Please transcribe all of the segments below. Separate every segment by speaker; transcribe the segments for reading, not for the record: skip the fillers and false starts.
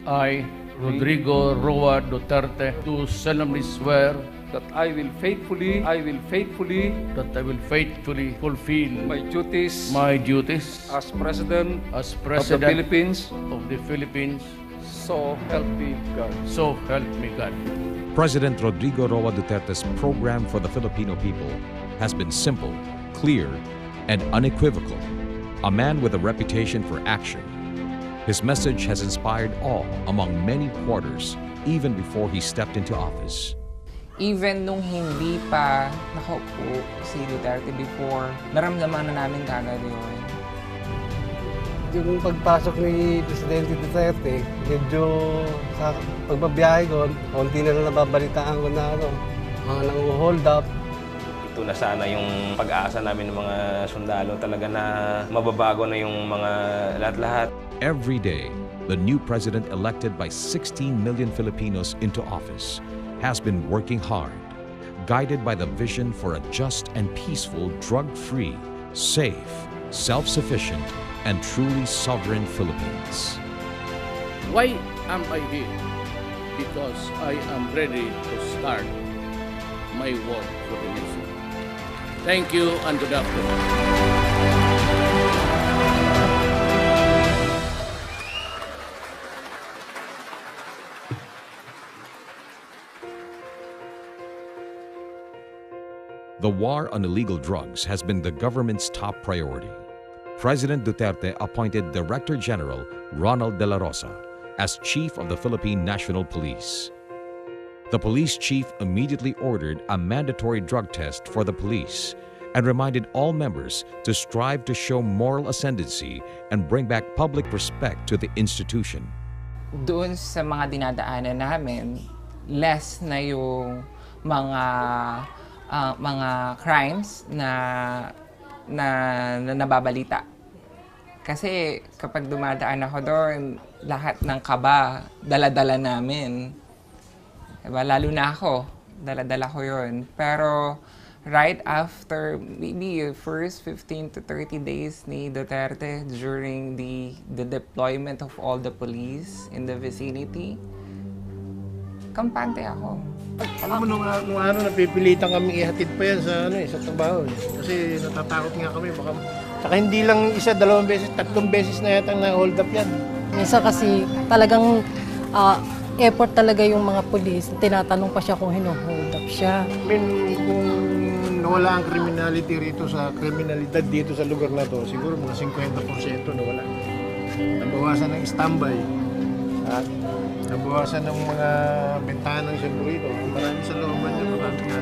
Speaker 1: I, Rodrigo Roa Duterte, do solemnly swear
Speaker 2: that I will faithfully
Speaker 1: that I will faithfully fulfill
Speaker 2: my duties
Speaker 1: my duties
Speaker 2: as President
Speaker 1: as
Speaker 2: of the
Speaker 1: President
Speaker 2: Philippines.
Speaker 1: of the Philippines.
Speaker 2: So help me God.
Speaker 1: So help me God.
Speaker 3: President Rodrigo Roa Duterte's program for the Filipino people has been simple, clear, and unequivocal. A man with a reputation for action. His message has inspired awe among many quarters even before he stepped into office.
Speaker 4: Even nung hindi pa nakaupo si Duterte before, naramdaman na namin kagad yun.
Speaker 5: Yung pagpasok ni Presidente Duterte, medyo sa pagbabiyahe ko, konti na lang nababalitaan ko na mga nang-hold up.
Speaker 6: Ito na sana yung pag-asa namin ng mga sundalo talaga na mababago na yung mga lahat-lahat.
Speaker 3: Every day, the new president elected by 16 million Filipinos into office has been working hard, guided by the vision for a just and peaceful, drug-free, safe, self-sufficient, and truly sovereign Philippines.
Speaker 1: Why am I here? Because I am ready to start my work for the nation. Thank you and good afternoon.
Speaker 3: The war on illegal drugs has been the government's top priority. President Duterte appointed Director General Ronald De La Rosa as Chief of the Philippine National Police. The police chief immediately ordered a mandatory drug test for the police and reminded all members to strive to show moral ascendancy and bring back public respect to the institution.
Speaker 4: Doon sa mga dinadaanan namin, less na yung mga crimes na nababalita. Kasi kapag dumadaan ako doon, lahat ng kaba, dala-dala namin. Diba? Lalo na ako, dala-dala ko yun. Pero right after, maybe first 15 to 30 days ni Duterte during the deployment of all the police in the vicinity, kampante ako.
Speaker 7: Alam mo, nung araw napipilitan kami ihatid pa yan sa trabaho. Kasi natatakot nga kami. Saka hindi lang isa, dalawang beses, tatlong beses na yata na-hold up yan.
Speaker 8: Minsan kasi talagang effort talaga yung mga pulis. Tinatanong pa siya kung hino-hold up siya.
Speaker 7: I mean, kung nawala ang criminality rito sa kriminalidad dito sa lugar na to, siguro mga 50% nawala. Nabawasan ng standby. At nabawasan ng mga bentanan sa burrito. Marami sa looban niya, marami nga.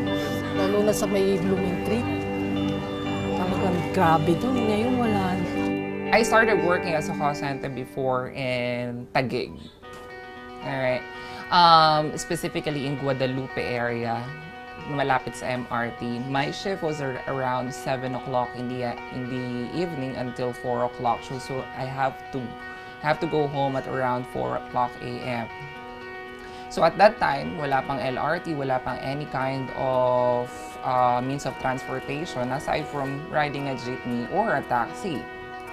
Speaker 8: Lalo na sa may blooming tree. Talagang grabe doon. Ngayon wala.
Speaker 4: I started working as a call center before in Taguig. Alright. Specifically in Guadalupe area, malapit sa MRT. My shift was around 7 o'clock in the evening until 4 o'clock. So I have to go home at around 4 o'clock a.m. So at that time, wala pang LRT, wala pang any kind of means of transportation aside from riding a jeepney or a taxi.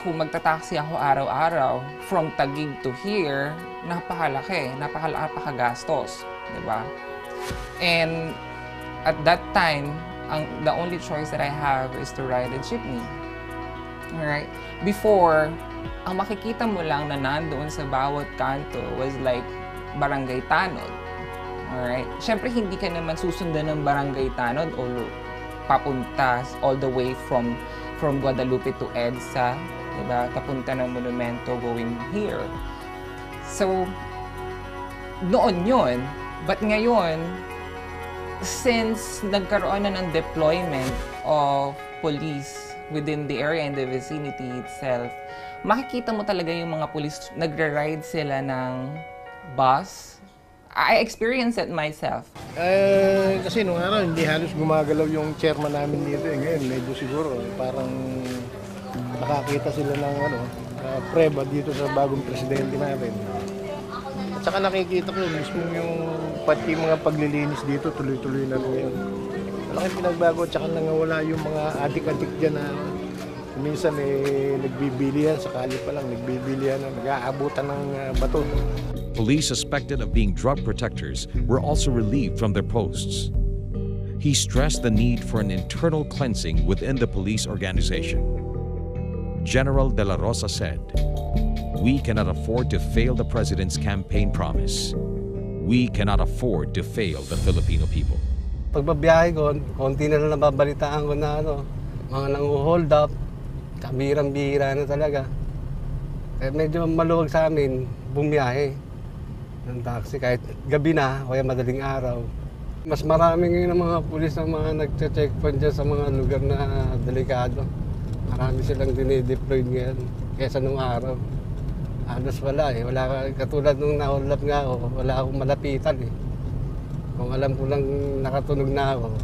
Speaker 4: Kung magta-taxi ako araw-araw from Taguig to here, napakagastos, di ba? And at that time, the only choice that I have is to ride a jeepney. Alright? Before, ang makikita mo lang na nandoon sa bawat kanto was like barangay tanod. Alright? Siyempre, hindi ka naman susundan ng barangay tanod o papunta all the way from Guadalupe to EDSA, diba? Papunta ng monumento going here. So, noon yun. But ngayon, since nagkaroon na ng deployment of police within the area and the vicinity itself, makikita mo talaga yung mga police, nagra-ride sila ng bus. I experienced it myself.
Speaker 7: Kasi nung araw, hindi halos gumagalaw yung chairman namin dito. Ngayon, medyo siguro, parang nakakita sila ng preba dito sa bagong presidente natin. At saka nakikita ko mismo yung pati mga paglilinis dito, tuloy-tuloy na ngayon. Malaking pinagbago, at saka nangawala yung mga adik-adik dyan na minsan nagbibilihan, sakali pa lang nagbibilihan, nag-aabutan ng bato.
Speaker 3: Police suspected of being drug protectors were also relieved from their posts. He stressed the need for an internal cleansing within the police organization. General De La Rosa said, "We cannot afford to fail the president's campaign promise. We cannot afford to fail the Filipino people."
Speaker 5: Pagbabiyahe ko, konti na lang nababalitaan ko na mga nang-hold up, kabirang-bihira na talaga. Kaya medyo maluwag sa amin bumiyahe ng taxi kahit gabi na o kaya madaling araw. Mas marami ngayon ng mga pulis ng mga nagche-checkpoint dyan sa mga lugar na delikado. Marami silang dinideploy ngayon kaysa nung araw. Halos wala eh. Wala, katulad nung na-hold up nga ako, wala akong malapitan eh. Kung alam ko lang nakatunog na ako,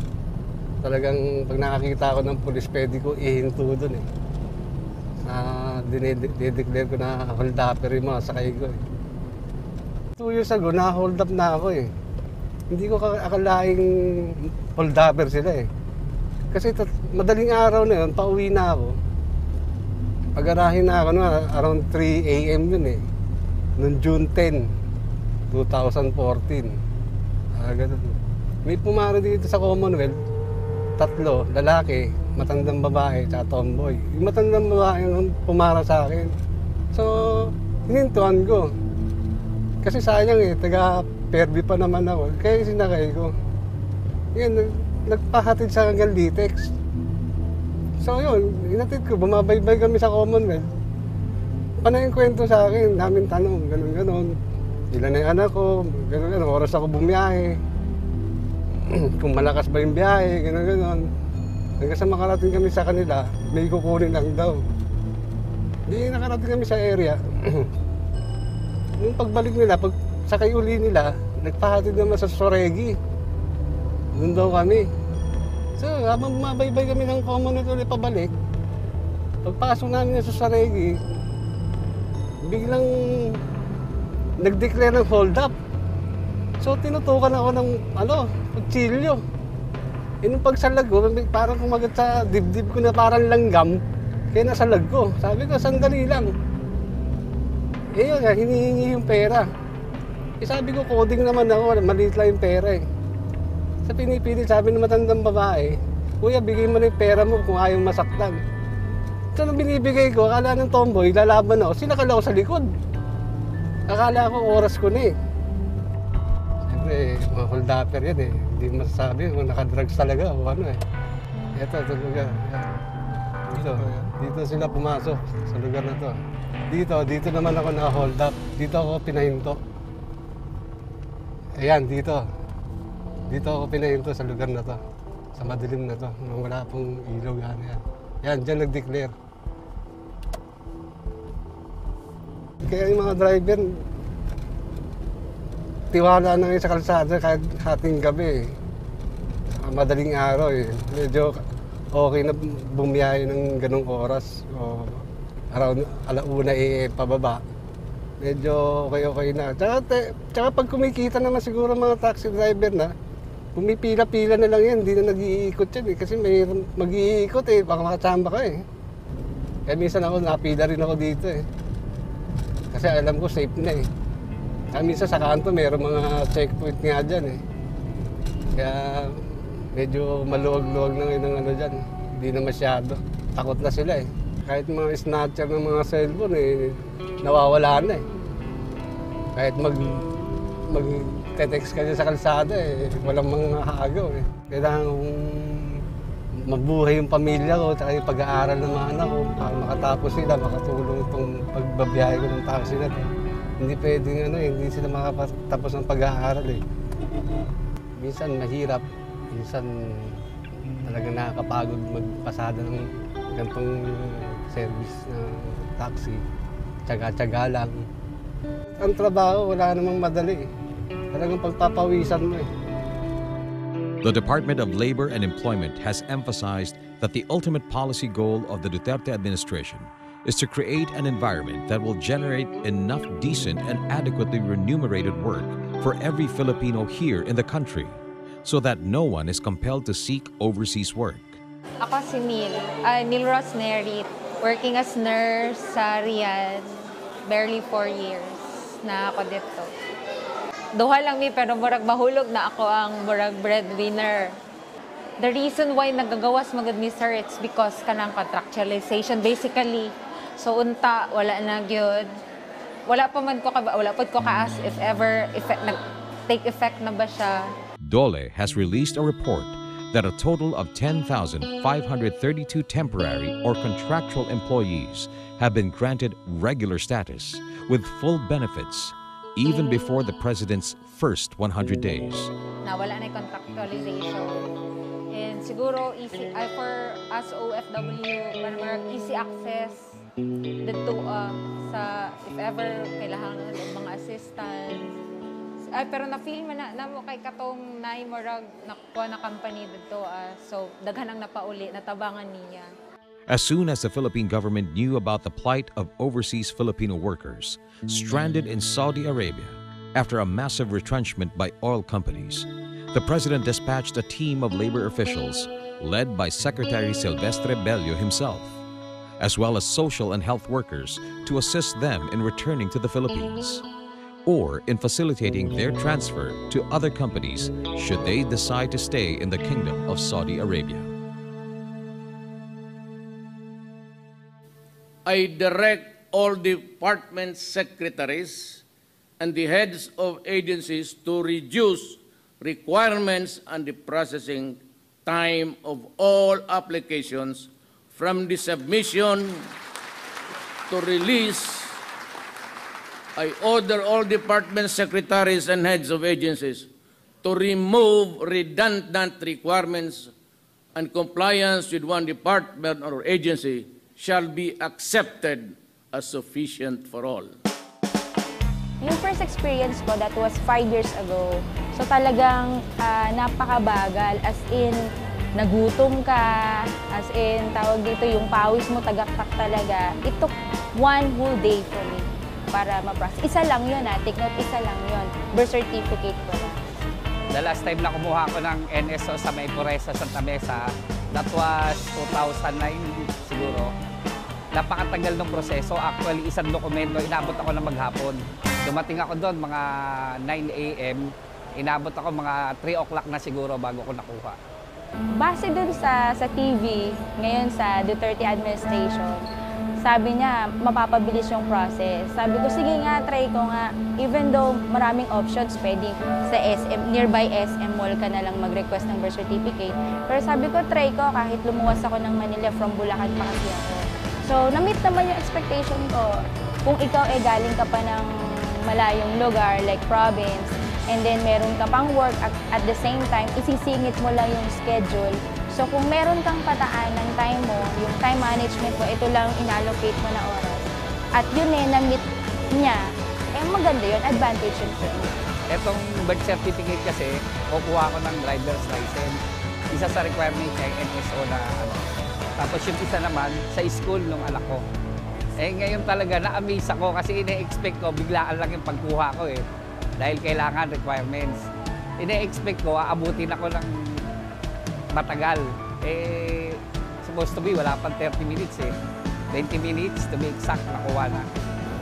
Speaker 5: talagang pag nakakita ako ng pulis, pwede ko ihinto doon eh. Dinideclare ko na hold upper yung mga sakay ko eh. 2 years ago, na-hold up na ako eh. Hindi ko akalaing hold upper sila eh. Kasi madaling araw na yun, pauwi na ako. Pag-arahin na ako around 3 a.m. yun eh. Noong June 10, 2014. Ganun. May pumara dito sa Commonwealth, 3, lalaki, matandang babae, tsaka tomboy. Yung matandang babae yung pumara sa akin. So, hinintuan ko. Kasi sayang eh, taga-Perby pa naman ako. Kaya sinakay ko. Yan, nagpahatid sa hanggang Litex. So yun, inatid ko, bumabaybay kami sa Commonwealth. Panay yung kwento sa akin, daming tanong, ganun-ganon. Ilan na yung anak ko, ganun-ganon, oras ako bumiyahe. Kung malakas ba yung biyahe, ganun-ganon. Hanggang sa makarating kami sa kanila, may kukunin lang daw. Hindi nakarating kami sa area. Nung pagbalik nila, pag sakay uli nila, nagpahatid naman sa Soregi. Doon daw kami. So, habang bumabaybay kami ng Commonwealth ulit pabalik, pagpasok namin sa Soregi, biglang nag-declare ng hold up. So, tinutukan ako ng, kutsilyo. Yung pagsalag ko, parang kumagat sa dibdib ko na parang langgam, kaya nasalag ko. Sabi ko, sandali lang. Eh yun, hinihingi yung pera. Eh sabi ko, coding naman ako, maliit lang yung pera eh. Sa pinipili, sabi ng matandang babae, "Kuya, bigay mo na yung pera mo kung ayaw masaktan." So, nung binibigay ko, akala ng tomboy, lalaban ako, sinakal ako sa likod. Akala ko, oras ko na eh. Siyempre, mga hold upper yan eh. Hindi masasabi kung nakadrugs talaga o ano eh. Ito lugar. Dito sila pumasok sa lugar na to. Dito naman ako na-hold up. Dito ako pinahinto. Ayan, dito. Dito ako pinahinto sa lugar na to. Sa madilim na to. Nung wala pong ilaw yan. Yan, dyan nag-declare. Kaya yung mga driver, tiwala na ngayon sa kalsada kahit hating gabi. Madaling araw eh. Medyo okay na bumiyahe ng ganong oras. O around 1:00 pababa. Medyo okay na. Tsaka pag kumikita naman siguro mga taxi driver na, pumipila-pila na lang yan, hindi na nag-iikot yan eh. Kasi may mag-iikot eh, baka makachamba ka eh. Kaya minsan ako, napila rin ako dito eh. Kasi alam ko safe na eh. Kaya minsan sa kanto, mayroong mga checkpoint nga dyan eh. Kaya medyo maluwag-luwag na ngayon ng ano dyan. Hindi na masyado. Takot na sila eh. Kahit mga snatcher ng mga cellphone eh, nawawala na eh. Kahit mag-text ka sa kalsada eh, walang mga hagaw eh. Kailangan kong mabuhay yung pamilya ko, at yung pag-aaral ng mga anak ko, para makatapos sila, makatulong itong pagbabiyahe ko ng taxi na to. Hindi pwedeng hindi sila makatapos ng pag-aaral eh. Minsan mahirap, minsan talagang nakakapagod magpasada ng ganitong service na taxi. Tsaga-tsaga lang. Ang trabaho, wala namang madali eh. Talagang pagpapawisan mo eh.
Speaker 3: The Department of Labor and Employment has emphasized that the ultimate policy goal of the Duterte administration is to create an environment that will generate enough decent and adequately remunerated work for every Filipino here in the country, so that no one is compelled to seek overseas work.
Speaker 9: Ako si Neil Rosnery, working as nurse sa Riyadh, barely 4 years. na ako dito. Duha lang mi, pero murag mahulog na ako ang murag breadwinner. The reason why nagagawas magud mi, sir, it's because kanang contractualization basically. So unta wala na gyud. Wala pa ko kaas if ever take effect na ba siya.
Speaker 3: DOLE has released a report that a total of 10,532 temporary or contractual employees have been granted regular status with full benefits even before the president's first 100 days.
Speaker 9: Na wala na contractualization. And siguro easy for us OFW, easy access dito sa if ever kailangan ng mga assistance. Pero na-feel man na mo kay katong naimorag nakuha na company dito. So daghan ang napauli, natabangan niya.
Speaker 3: As soon as the Philippine government knew about the plight of overseas Filipino workers stranded in Saudi Arabia after a massive retrenchment by oil companies, the president dispatched a team of labor officials led by Secretary Silvestre Bello himself, as well as social and health workers to assist them in returning to the Philippines or in facilitating their transfer to other companies should they decide to stay in the Kingdom of Saudi Arabia.
Speaker 1: I direct all department secretaries and the heads of agencies to reduce requirements and the processing time of all applications from the submission to release. I order all department secretaries and heads of agencies to remove redundant requirements, and compliance with one department or agency shall be accepted as sufficient for all.
Speaker 10: Yung first experience ko, that was 5 years ago. So talagang napakabagal, as in nagutom ka, as in tawag dito yung pawis mo tagaktak talaga. It took 1 whole day for me para ma-process. Isa lang yun, take note, isa lang yun. Birth certificate ko lang.
Speaker 11: The last time na kumuha ko ng NSO sa May Pureza, Santa Mesa, that was 2009 siguro. Napakatagal ng proseso. Actually, isang dokumento, inabot ako ng maghapon. Dumating ako doon mga 9 a.m. Inabot ako mga 3 o'clock na siguro bago ko nakuha.
Speaker 10: Base dun sa TV, ngayon sa Duterte administration, sabi niya, mapapabilis yung process. Sabi ko, sige nga, try ko nga. Even though maraming options, pwede sa SM, nearby SM Mall ka na lang mag-request ng birth certificate. Pero sabi ko, try ko kahit lumuwas ako ng Manila, from Bulacan pa kasi ako. So, na-meet naman yung expectation ko. Kung ikaw galing ka pa ng malayong lugar, like province, and then meron ka pang work at the same time, isisingit mo lang yung schedule. So kung meron kang pataan ng time mo, yung time management mo, ito lang inallocate mo na oras. At yun na-meet niya, maganda yun, advantage yun for me.
Speaker 11: Etong birth certificate kasi, kukuha ko ng driver's license. Isa sa requirement niya yung NSO na Tapos yung isa naman, sa school nung anak ko. Ngayon talaga, na-amaze ako kasi ine-expect ko, biglaan lang yung pagkuha ko Dahil kailangan requirements. Ine-expect ko, aabutin ako ng matagal. Supposed to be, wala pang 30 minutes 20 minutes to be exact, nakuha na.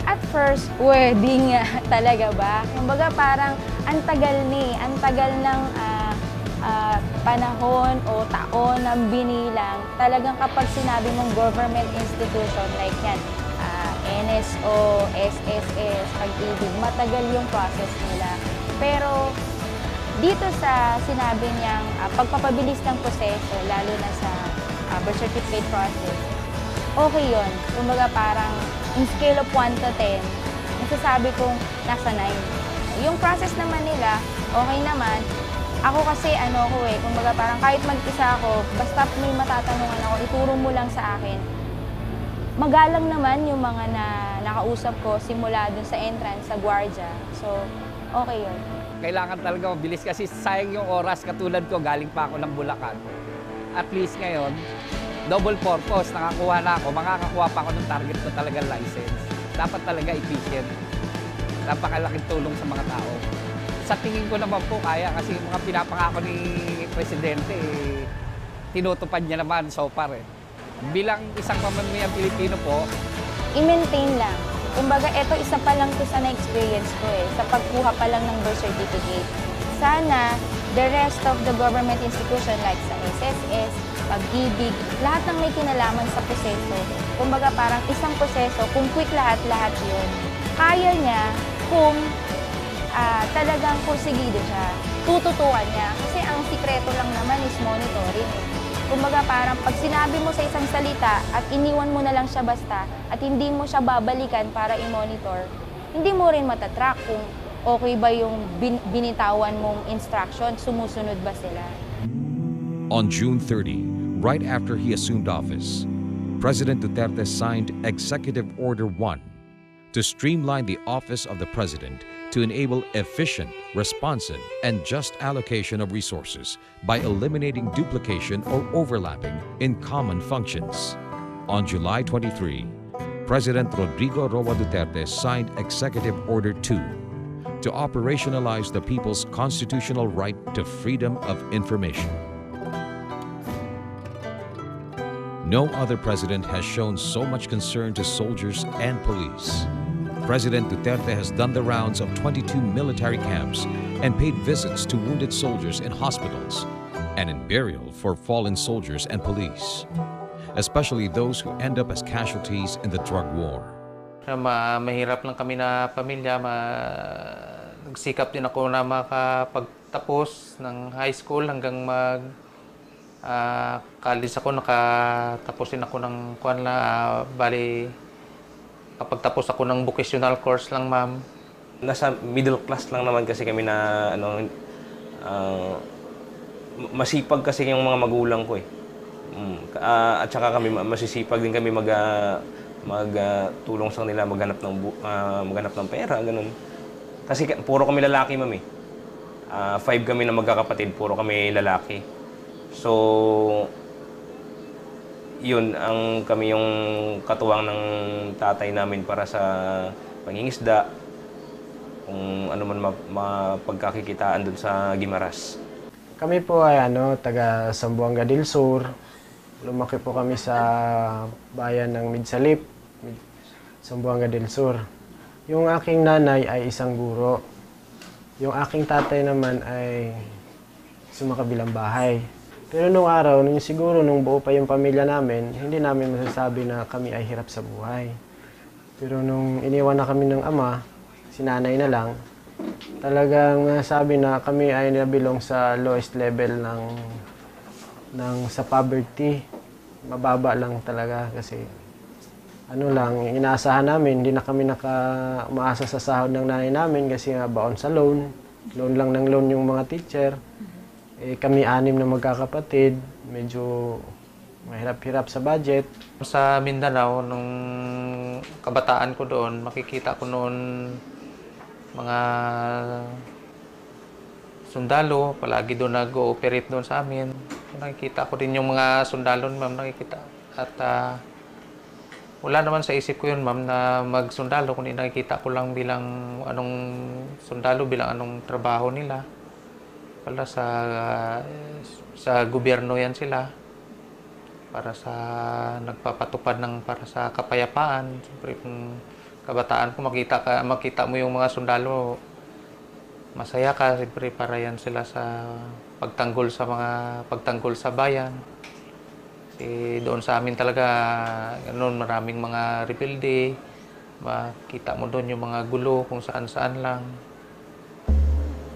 Speaker 10: At first, wedding talaga ba? Kumbaga parang ang tagal ng panahon o taon ng binilang. Talagang kapag sinabi mong government institution like yan, NSO, SSS, Pag-ibig, matagal yung process nila. Pero dito sa sinabi niyang pagpapabilis ng proseso, lalo na sa birth certificate process, okay yun. Kumbaga parang in scale of 1 to 10, nasasabi kong nasa 9. Yung process naman nila, okay naman. Ako kasi kumbaga parang kahit mag-isa ako, basta may matatanungan ako, ituro mo lang sa akin. Magalang naman yung mga nakausap ko simula dun sa entrance, sa gwardiya. So, okay yun.
Speaker 11: Kailangan talaga mabilis kasi sayang yung oras. Katulad ko, galing pa ako ng Bulacan. At least ngayon, double purpose, nakakuha na ako. Makakakuha pa ako ng target ko talagang license. Dapat talaga efficient. Napakalaking tulong sa mga tao. Sa tingin ko naman po kaya kasi yung mga pinapangako ni Presidente, tinutupad niya naman so far Bilang isang pamamayang Pilipino po,
Speaker 10: i-maintain lang. Kumbaga, eto isa pa lang to sa na-experience ko sa pagkuha pa lang ng birth certificate. Sana, the rest of the government institution like sa SSS, Pag-ibig, lahat ng may kinalaman sa proseso. Kumbaga, parang isang proseso, kung quick lahat-lahat yun, kaya niya kung talagang kursigido siya, tututuan niya. Kasi ang sikreto lang naman is monitoring. Kumbaga parang pag sinabi mo sa isang salita at iniwan mo na lang siya basta at hindi mo siya babalikan para i-monitor, hindi mo rin matatrack kung okay ba yung binitawan mong instruction, sumusunod ba sila.
Speaker 3: On June 30, right after he assumed office, President Duterte signed Executive Order 1 to streamline the office of the President to enable efficient, responsive, and just allocation of resources by eliminating duplication or overlapping in common functions. On July 23, President Rodrigo Roa Duterte signed Executive Order 2 to operationalize the people's constitutional right to freedom of information. No other president has shown so much concern to soldiers and police. President Duterte has done the rounds of 22 military camps and paid visits to wounded soldiers in hospitals and in burial for fallen soldiers and police, especially those who end up as casualties in the drug war.
Speaker 12: Mahirap lang kami na pamilya. Nagsikap din ako na makapagtapos ng high school hanggang college ako. Nakatapusin ako ng bali kapag tapos ako ng vocational course lang, ma'am.
Speaker 6: Nasa middle class lang naman kasi kami na masipag kasi yung mga magulang ko at saka kami masisipag din kami tulong sa kanila maghanap ng pera, ganun. Kasi puro kami lalaki, ma'am. 5 kami na magkakapatid, puro kami lalaki. So yun kami yung katuwang ng tatay namin para sa pangingisda, kung ano man mapagkakikitaan dun sa Guimaras.
Speaker 7: Kami po ay taga Zamboanga del Sur. Lumaki po kami sa bayan ng Midsalip, Zamboanga del Sur. Yung aking nanay ay isang guro. Yung aking tatay naman ay sumakabilang bahay. Pero nung araw, siguro nung buo pa yung pamilya namin, hindi namin masasabi na kami ay hirap sa buhay. Pero nung iniwan na kami ng ama, si nanay na lang, talagang sabi na kami ay nabilong sa lowest level sa poverty. Mababa lang talaga kasi inaasahan namin, hindi na kami umaasa sa sahod ng nanay namin kasi nga baon sa loan. Loan lang ng loan yung mga teacher. Kami 6 na magkakapatid, medyo mahirap-hirap sa budget.
Speaker 12: Sa Mindanao, nung kabataan ko doon, makikita ko noon mga sundalo, palagi doon nag-ooperate doon sa amin. Nakikita ko din yung mga sundalo, ma'am, nakikita. At wala naman sa isip ko yun, ma'am, na magsundalo, kundi nakikita ko lang bilang anong sundalo, bilang anong trabaho nila. Pala sa gobyerno yan sila para sa nagpapatupad para sa kapayapaan. Siyempre, kung kabataan ko makita mo yung mga sundalo, masaya ka. Siyempre, para yan sila sa pagtanggol sa bayan. Kasi doon sa amin talaga noon maraming mga rebelde. Makita mo doon yung mga gulo kung saan-saan lang.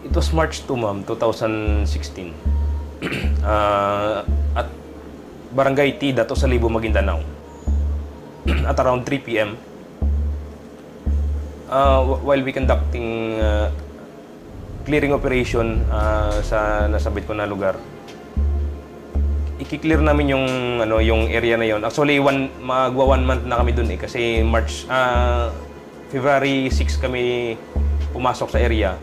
Speaker 6: It was March 2, ma'am, 2016. At Barangay Tida, Salibo, Maguindanao. At around 3 p.m., while we conducting clearing operation sa nasabit ko na lugar, i-clear namin yung area na yon. Actually, magwa 1 month na kami dun kasi February 6 kami pumasok sa area.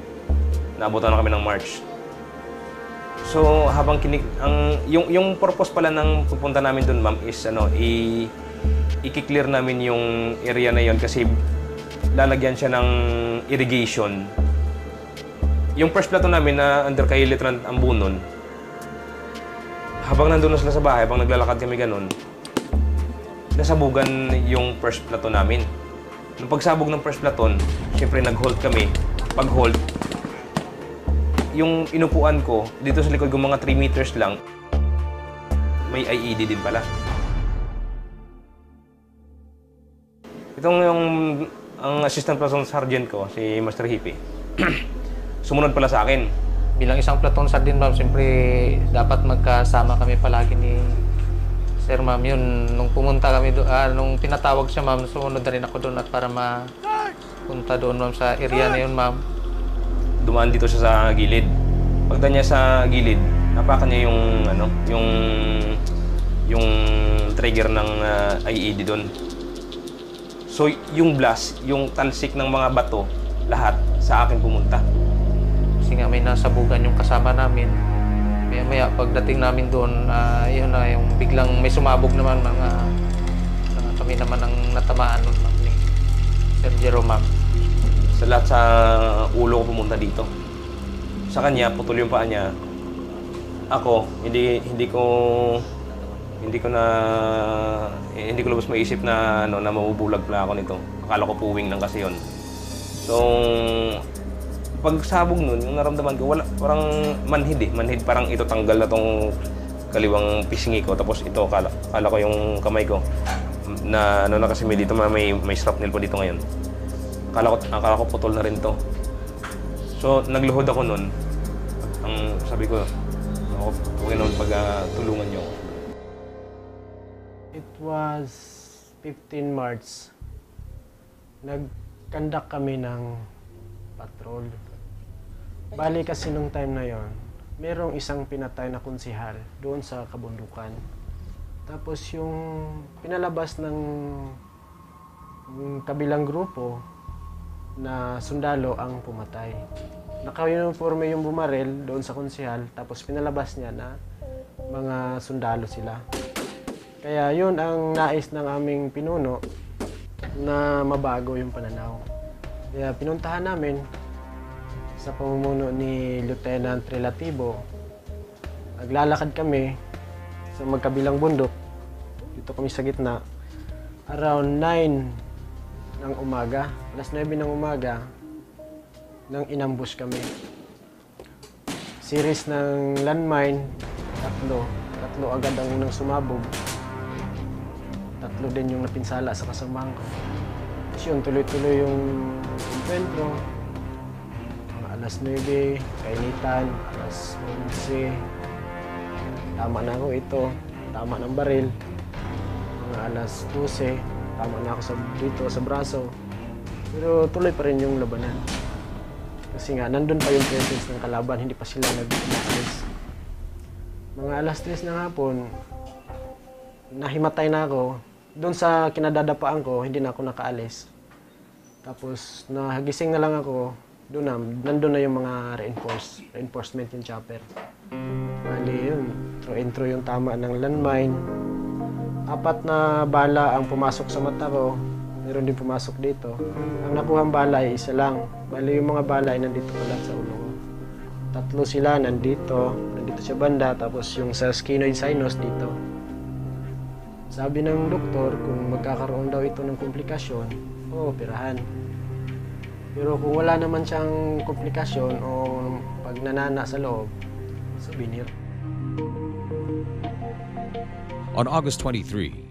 Speaker 6: Naabutan na kami ng March. So, habang yung purpose pala ng pupunta namin doon, ma'am, is i-clear namin yung area na yon kasi lalagyan siya ng irrigation. Yung first plato namin na under kay Lieutenant Ambunon, habang nandun na sila sa bahay, habang naglalakad kami ganun, nasabugan yung first plato namin. Nung pagsabog ng first platoon, siyempre nag-hold kami. Pag-hold, yung inupuan ko, dito sa likod ko mga 3 meters lang, may IED din pala. Itong ang assistant platoon sergeant ko, si Master Hippie, sumunod pala sa akin.
Speaker 12: Bilang isang platoon sergeant, ma'am, siyempre dapat magkasama kami palagi ni Sir, ma'am. Yun, nung pumunta kami doon, nung tinatawag siya, ma'am, sumunod na rin ako doon at para mapunta doon, ma'am, sa area na yun, ma'am.
Speaker 6: Dumaan dito siya sa gilid. Pagdaan niya sa gilid, napakan niya yung trigger ng IED doon. So, yung blast, yung talsik ng mga bato, lahat sa akin pumunta.
Speaker 12: Kasi nga may nasabugan yung kasama namin. Maya pagdating namin doon, yun na, yung biglang may sumabog naman kami naman ang natamaan nun, ma'am, ni Sir Jerome, ma'am.
Speaker 6: Sa lahat sa ulo ko pumunta dito. Sa kanya, putol yung paa niya. Ako, hindi ko lubos maisip na na mabubulag pala ako nito. Akala ko puwing lang kasi yon. So, pagsabog nun, yung naramdaman ko, parang manhid eh. Manhid, parang ito tanggal na tong kaliwang pisngi ko. Tapos ito, akala ko yung kamay ko na na kasi may dito, may shrapnel pa dito ngayon. Akala ko putol na rin to. So, nagluhod ako nun. Ang sabi ko, okay naman tulungan niyo ako.
Speaker 7: It was 15 March. Nag-conduct kami ng patrol. Bali kasi nung time na yon, merong isang pinatay na konsihal doon sa kabundukan. Tapos yung pinalabas ng kabilang grupo na sundalo ang pumatay. Naka-uniforme yung bumarel doon sa konsihal, tapos pinalabas niya na mga sundalo sila. Kaya yun ang nais ng aming pinuno na mabago yung pananaw. Kaya pinuntahan namin sa pamumuno ni Lieutenant Relativo. Naglalakad kami sa magkabilang bundok. Dito kami sa gitna. Around 9 ng umaga, alas 9 ng umaga, nang inambush kami. Series ng landmine, tatlo agad ang unang sumabog. Tatlo din yung napinsala sa kasamahan ko. Tapos yun, tuloy-tuloy yung encuentro. Mga alas 9, kainitan, alas 11. Tama na ako ito, tama ng baril. Mga alas 12, tama na ako dito sa braso. Pero tuloy pa rin yung labanan. Kasi nga, nandun pa yung presence ng kalaban, hindi pa sila nag-alis. Mga alas 3 ng hapon, nahimatay na ako. Doon sa kinadadapaan ko, hindi na ako nakaalis. Tapos, nagising na lang ako. Nandun na yung mga reinforcement yung chopper. Bali yun, through and through yung tama ng landmine. 4 na bala ang pumasok sa mata ko. Meron din pumasok dito. Ang nakuhang bala ay isa lang. Bali yung mga bala ay nandito pala sa ulo ko. 3 sila nandito sa banda, tapos yung sa sphenoid sinus dito. Sabi ng doktor, kung magkakaroon daw ito ng komplikasyon, operahan. Pero kung wala naman siyang komplikasyon o pag nanana sa loob, souvenir.
Speaker 3: On August 23,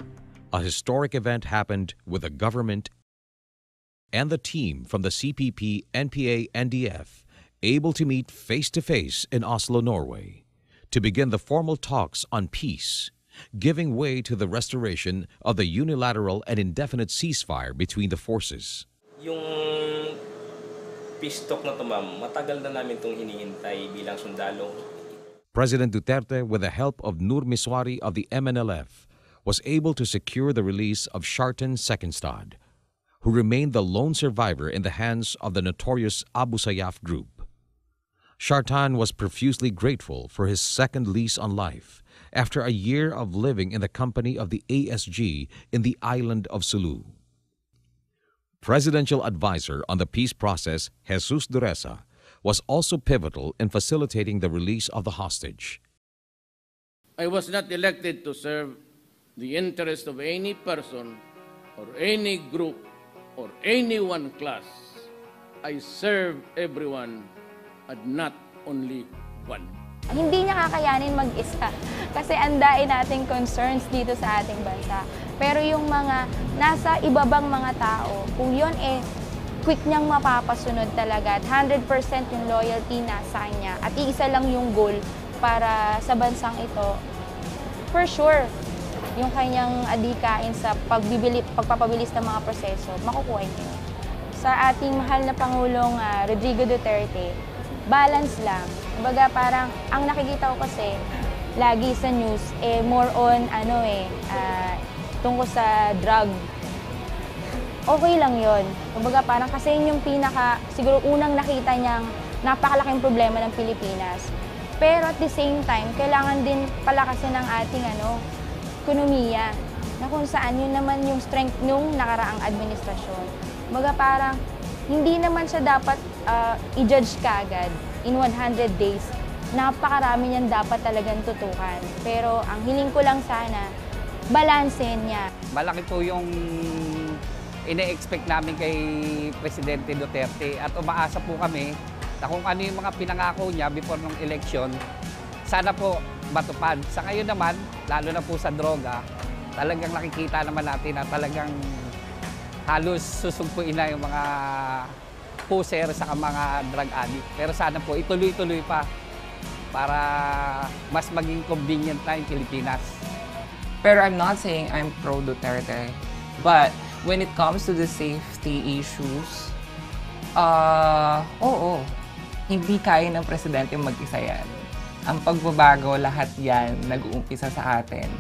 Speaker 3: a historic event happened with the government and the team from the CPP, NPA, NDF able to meet face-to-face in Oslo, Norway, to begin the formal talks on peace, giving way to the restoration of the unilateral and indefinite ceasefire between the forces.
Speaker 6: Yung peace talk na to, ma'am, matagal na namin itong hinihintay bilang sundalo.
Speaker 3: President Duterte, with the help of Nur Miswari of the MNLF, was able to secure the release of Shartan Sekenstad, who remained the lone survivor in the hands of the notorious Abu Sayyaf group. Shartan was profusely grateful for his second lease on life after a year of living in the company of the ASG in the island of Sulu. Presidential advisor on the peace process, Jesus Dureza, was also pivotal in facilitating the release of the hostage.
Speaker 1: I was not elected to serve the interest of any person or any group or any one class. I serve everyone and not only one.
Speaker 10: Hindi niya kakayanin mag-isa kasi andain nating concerns dito sa ating bansa. Pero yung mga nasa ibabang mga tao, kung yun quick niyang mapapasunod talaga at 100% yung loyalty nasa kanya at iisa lang yung goal para sa bansang ito, for sure, yung kanyang adikain sa pagpapabilis ng mga proseso, makukuha niyo. Sa ating mahal na Pangulong Rodrigo Duterte, balance lang. Kumbaga parang ang nakikita ko kasi lagi sa news more on tungkol sa drug. Okay lang 'yon. Kumbaga parang kasi yun yung siguro unang nakita niyang napakalaking problema ng Pilipinas. Pero at the same time, kailangan din palakasin ng ating ekonomiya na kung saan yun naman yung strength nung nakaraang administrasyon. Kumbaga parang hindi naman siya dapat i-judge kaagad in 100 days. Napakarami niyan dapat talagang tutukan. Pero ang hiling ko lang sana, balansehin niya.
Speaker 11: Malaki po yung ine-expect namin kay Presidente Duterte at umaasa po kami na kung ano yung mga pinangako niya before ng election, sana po matupad. Sa ngayon naman, lalo na po sa droga, talagang nakikita naman natin na talagang halos susugpuin na yung mga puser sa mga drug addict. Pero sana po ituloy-tuloy pa para mas maging convenient na yung Pilipinas.
Speaker 4: Pero I'm not saying I'm pro Duterte. But when it comes to the safety issues, oo, hindi kaya ng presidente mag-isa yan. Ang pagbabago, lahat yan nag-uumpisa sa atin.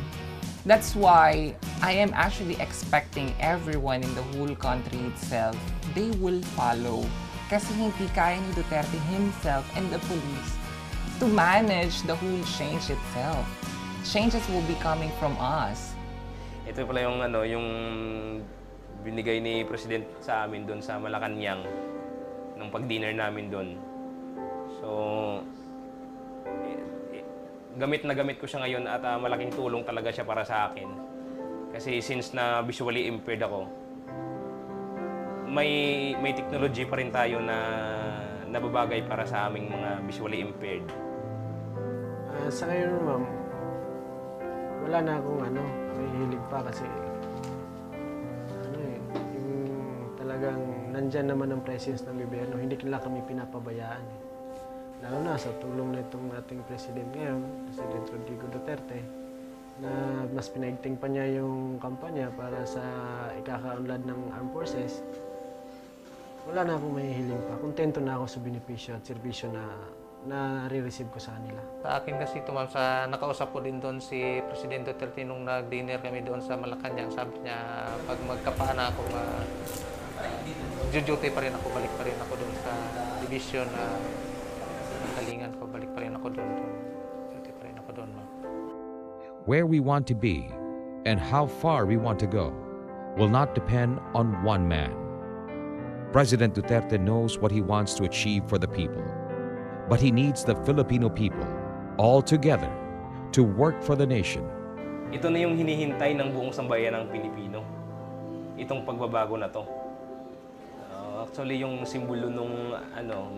Speaker 4: That's why I am actually expecting everyone in the whole country itself, they will follow. Kasi hindi kaya ni Duterte himself and the police to manage the whole change itself. Changes will be coming from us.
Speaker 6: Ito pala yung binigay ni President sa amin doon sa Malacanang nung pag-dinner namin doon. So, gamit na gamit ko siya ngayon at malaking tulong talaga siya para sa akin. Kasi since na visually impaired ako, may technology pa rin tayo na nababagay para sa aming mga visually impaired.
Speaker 7: Sa ngayon, ma'am, wala na akong may hilig pa kasi yung talagang nandyan naman ang presence ng gobyerno, hindi nila kami pinapabayaan. Lalo na sa tulong na itong ating President ngayon, President Rodrigo Duterte, na mas pinaigting pa niya yung kampanya para sa ikakaunlad ng armed forces. Wala na akong mahihiling pa. Kontento na ako sa benepisyo at serbisyo na re-receive ko sa kanila. Sa akin kasi ito, ma'am, nakausap ko din doon si President Duterte nung nag-dinner kami doon sa Malacanang. Sabi niya, pag magkapaan ako, duty pa rin ako, balik pa rin ako doon sa division na kalingan ko, balik pa rin ako doon. Duty pa rin ako doon, ma'am.
Speaker 3: Where we want to be and how far we want to go will not depend on one man. President Duterte knows what he wants to achieve for the people, but he needs the Filipino people all together to work for the nation.
Speaker 6: Ito na yung hinihintay ng buong sambayan ng Pilipino. Itong pagbabago na to. Actually, yung simbolo nung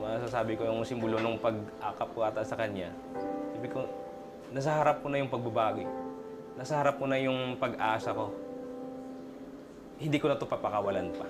Speaker 6: masasabi ko yung simbolo nung pag-akap ko ata sa kanya. Sabi ko, nasa harap ko na yung pagbabago. Nasa harap ko na yung pag-asa ko. Hindi ko na to papakawalan pa.